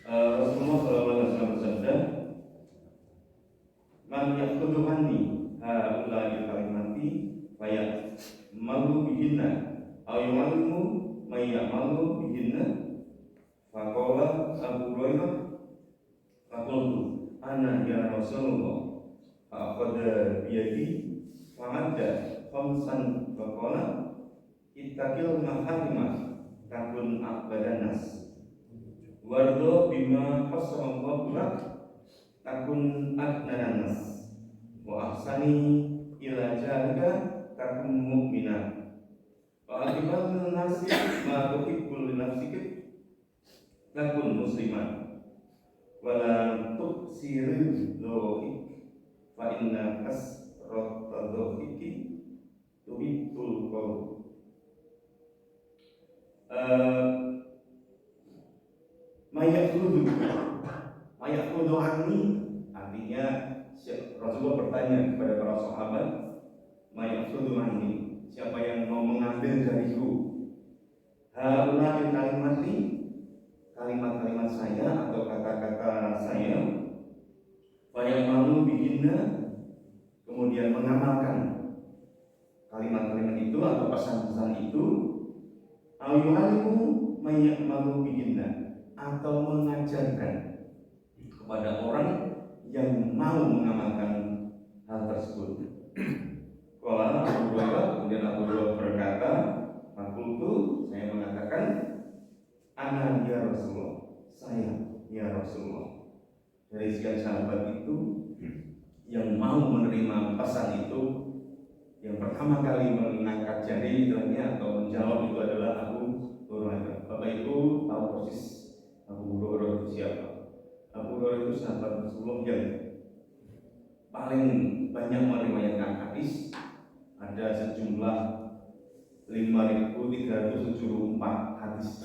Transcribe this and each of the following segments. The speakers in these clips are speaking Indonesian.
Rasulullah SAW bersabda, "Man yaqulu anni haula'i kalimati faya malu bihinna aw yu'allimu may ya'malu bihinna." Faqala Abu Hurairah, faqultu ana ya Rasulullah, fa'akhadha biyadi fa'adda khamsan faqala ittaqil maharimah takun a'badan nas wardo bima qasamallahu lak takun adnanan nas wa ahsani ila jalika takun mu'minah wa akibatun nasi ma tuhibbul nafsika takun musliman wala tuksiril dhohik fa inna kasrata dhohiki tuhibbul qawl. Mayakhudu anni, artinya Rasulullah bertanya kepada para sahabat, mayakhudu anni, siapa yang mau mengambil dariku haula'i kalimati, kalimat-kalimat saya atau kata-kata saya, fayamalu bihinna, kemudian mengamalkan kalimat-kalimat itu atau pesan-pesan itu, ayyuhalimu mayamalu bihinna, atau mengajarkan kepada orang yang mau mengamalkan hal tersebut. Qala Abu Hurairah, kemudian Abu Hurairah berkata, "Fakultu," saya mengatakan, "Ana ya Rasulullah," saya ya Rasulullah. Dari sekian sahabat itu yang mau menerima pesan itu, yang pertama kali mengangkat jari istilahnya atau menjawab itu adalah Abu Hurairah. Bapak Ibu tahu persis Abu Hurairah itu siapa? Abu Hurairah itu sahabat Rasulullah yang paling banyak meriwayatkan hadis. Ada sejumlah 5.374 hadis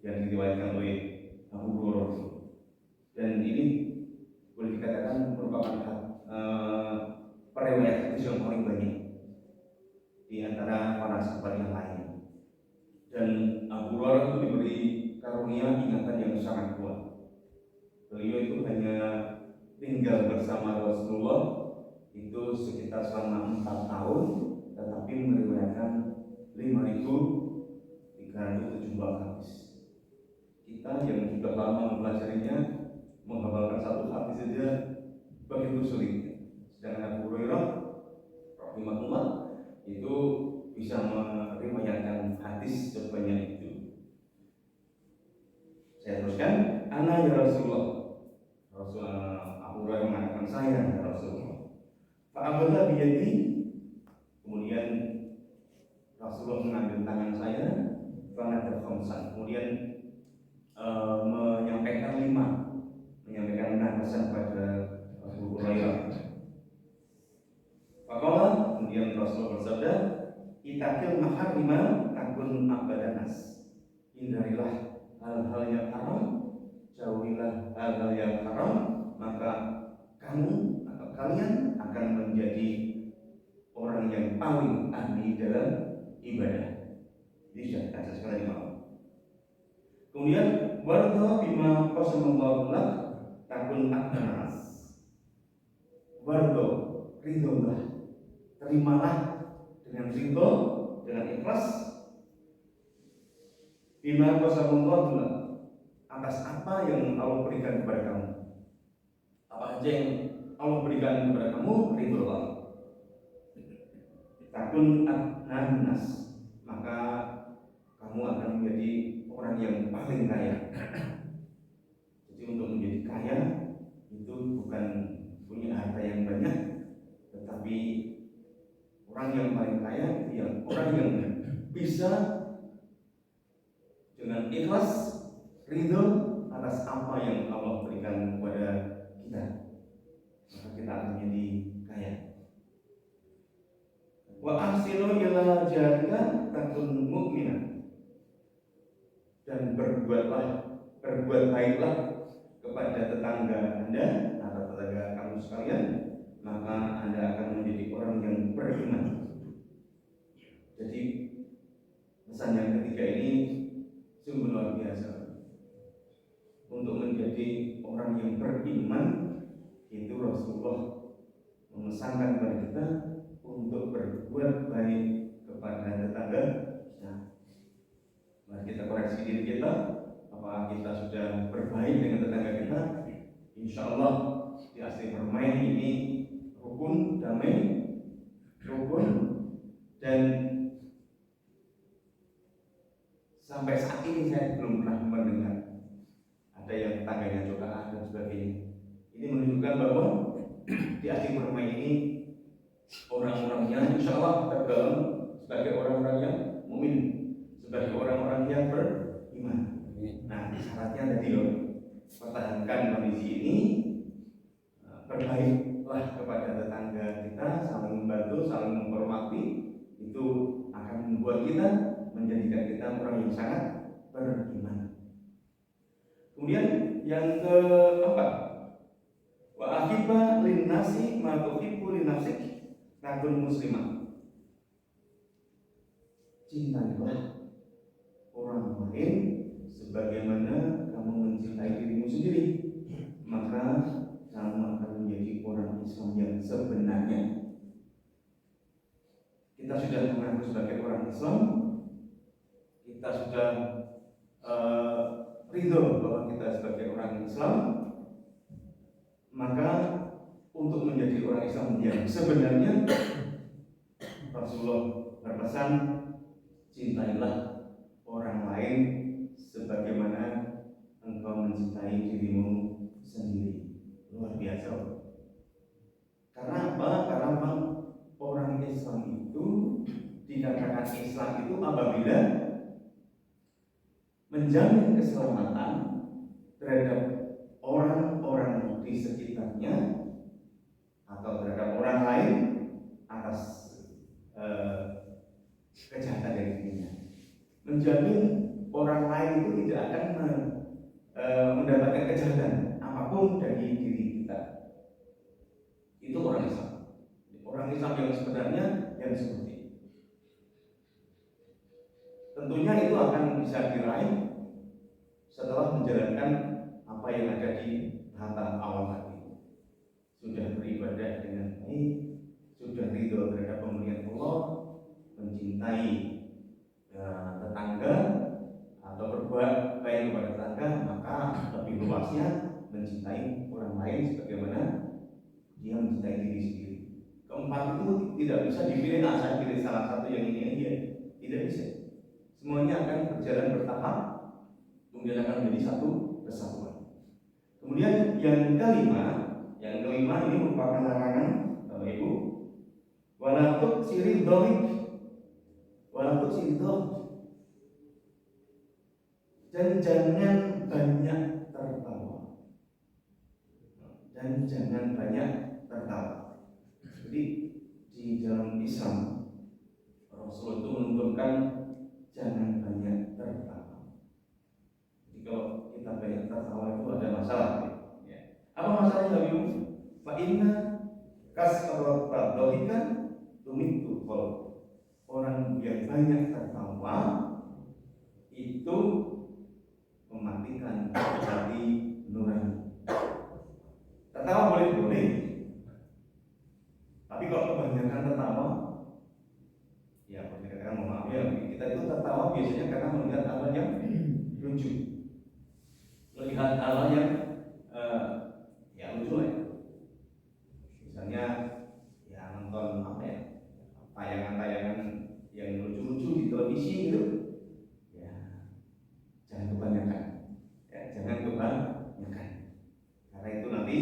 yang diriwayatkan oleh Abu Hurairah. Dan ini boleh dikatakan merupakan periwayat hadis yang paling banyak di antara para sahabat yang lain. Dan Abu Hurairah itu diberi karunia ingatan yang sangat kuat. Beliau itu hanya tinggal bersama Rasulullah itu sekitar selama 4 tahun, tetapi meriwayatkan 5.374 hadis. Kita yang sudah lama mempelajarinya, menghafalkan satu hadis saja begitu sulit. Sedangkan Abu Hurairah rahimahullah itu bisa meriwayatkan hadis sebanyak itu. Saya teruskan, ana ya Rasulullah. Abu Hurairah mengatakan, saya ya Rasulullah. Fa'abada biyadi, kemudian Rasulullah mengambil tangan saya, fa'adha khamsan, kemudian menyampaikan 5 pesan pada Abu Hurairah. Faqala, kemudian Rasulullah bersabda, ittaqil maharima takun abadanas. Hindarilah hal-hal yang haram, jauhilah hal-hal yang haram, maka kamu atau kalian akan menjadi orang yang paling ahli dalam ibadah. Ini sudah kita jelaskan tadi malam. Kemudian warda bima qasamallahu lak takun abadanas. Warda, ridholah, terimalah dengan ridho, dengan ikhlas, bima qasamallahu lak, atas apa yang Allah berikan kepada kamu. Apa saja yang Allah berikan kepada kamu, ridholah. Takun adnanas, maka kamu akan menjadi orang yang paling kaya. Jadi untuk menjadi kaya itu bukan punya harta yang banyak, tetapi orang yang paling kaya itu yang orang yang bisa dengan ikhlas, ridho atas apa yang Allah berikan kepada kita, maka kita akan menjadi kaya. Wa ahsinu ila jarika takun mu'minah, dan berbuat baiklah kepada tetangga Anda atau tetangga kamu sekalian, maka Anda akan menjadi orang yang beriman. Jadi pesan yang ketiga ini sungguh luar biasa. Untuk menjadi orang yang beriman itu Rasulullah memesankan kepada kita untuk berbuat baik kepada tetangga kita. Mari kita koreksi diri kita, apakah kita sudah berbaik dengan tetangga kita? Insya Allah di asli bermain ini rukun, damai, rukun, dan sampai saat ini saya belum pernah mendengar ada yang tetangganya congkak dan sebagainya. Ini menunjukkan bahwa di asli bermain ini orang-orangnya insya Allah tergolong sebagai orang-orang yang mukmin, sebagai orang-orang yang beriman. Nah, syaratnya tadi loh, pertahankan kondisi ini, berbaiklah kepada tetangga kita, saling membantu, saling menghormati, itu akan membuat kita, menjadikan kita orang yang sangat beriman. Kemudian yang keempat, wa ahibba linnasi ma tuhibbu li nafsik takun muslimah. Cintailah orang lain sebagaimana kamu mencintai dirimu sendiri, maka kamu akan menjadi orang Islam yang sebenarnya. Kita sudah mengaku sebagai orang Islam, kita sudah ridho bahwa kita sebagai orang Islam, maka untuk menjadi orang Islam yang sebenarnya Rasulullah berpesan, cintailah orang lain sebagaimana engkau mencintai dirimu sendiri. Luar biasa. Karena apa? Karena orang Islam itu dikatakan Islam itu apabila menjamin keselamatan terhadap orang-orang di sekitarnya atau terhadap orang lain atas kejahatan dari dirinya. Menjamin orang lain itu tidak akan mendapatkan kejahatan apapun dari diri kita. Itu orang Islam. Orang Islam yang sebenarnya yang seperti itu. Tentunya itu akan bisa diraih setelah menjalankan apa yang ada di tahap awal tadi. Sudah beribadah dengan baik, sudah ridho terhadap pemberian Allah, mencintai tetangga atau berbuat baik kepada tetangga, maka lebih luasnya mencintai orang lain sebagaimana dia mencintai diri sendiri. Keempat itu tidak bisa dipilih, saya pilih salah satu yang ini aja, tidak bisa. Semuanya akan berjalan bertahap, kemudian akan menjadi satu kesatuan. Kemudian yang kelima ini merupakan larangan, Bapak Ibu, walaupun siri dolik, dan jangan banyak tertawa, Jadi di dalam Islam Rasul itu menuntunkan jangan banyak tertawa. Jadi kalau kita banyak tertawa itu ada masalah. Ya. Apa masalahnya, Ibu? Fa inna kasrat tadhikan tumitu qol. Orang yang banyak tertawa itu mematikan hati nurani. Tertawa boleh, tapi kalau kebanyakan tertawa, ya dikatakan mohon maaf ya, kita itu tertawa biasanya karena melihat hal yang lucu, melihat hal yang lucu ya. Misalnya ya nonton tayangan-tayangan yang lucu-lucu di televisi gitu, ya jangan kebanyakan, karena itu nanti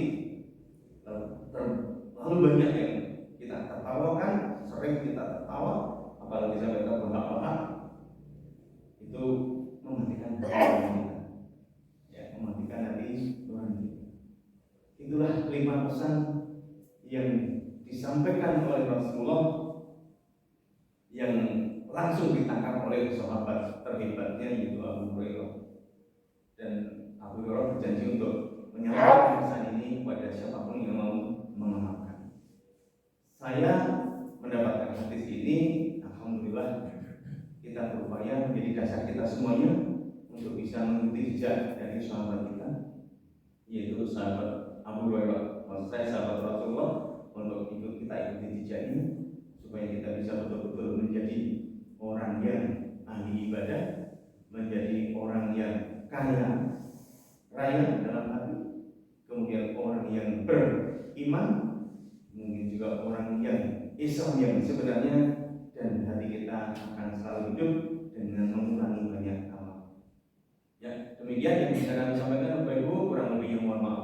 terlalu banyak yang kita tertawakan, sering kita tertawa, apalagi sampai terbahak-bahak, itu mematikan hati kita, ya, mematikan hati Tuhan kita. Itulah 5 pesan yang disampaikan oleh Rasulullah yang langsung ditangkap oleh sahabat terhebatnya yaitu Abu Hurairah. Dan Abu Hurairah berjanji untuk menyampaikan pesan ini kepada siapapun yang mau mengamalkan. Saya mendapatkan hadis ini, alhamdulillah, kita berupaya menjadi dasar kita semuanya untuk bisa mengikuti jejak dari sahabat kita yaitu sahabat Abu Hurairah, maksud saya sahabat Rasulullah, untuk ikut kita ikuti jejak ini supaya kita bisa betul-betul menjadi orang yang ahli ibadah, menjadi orang yang kaya raya dalam hati, kemudian orang yang beriman, mungkin juga orang yang Islam yang sebenarnya, dan hati kita akan selalu hidup dengan mengurangi banyak amal. Ya, demikian yang bisa kami sampaikan Bapak Ibu, kurang lebihnya mohon maaf.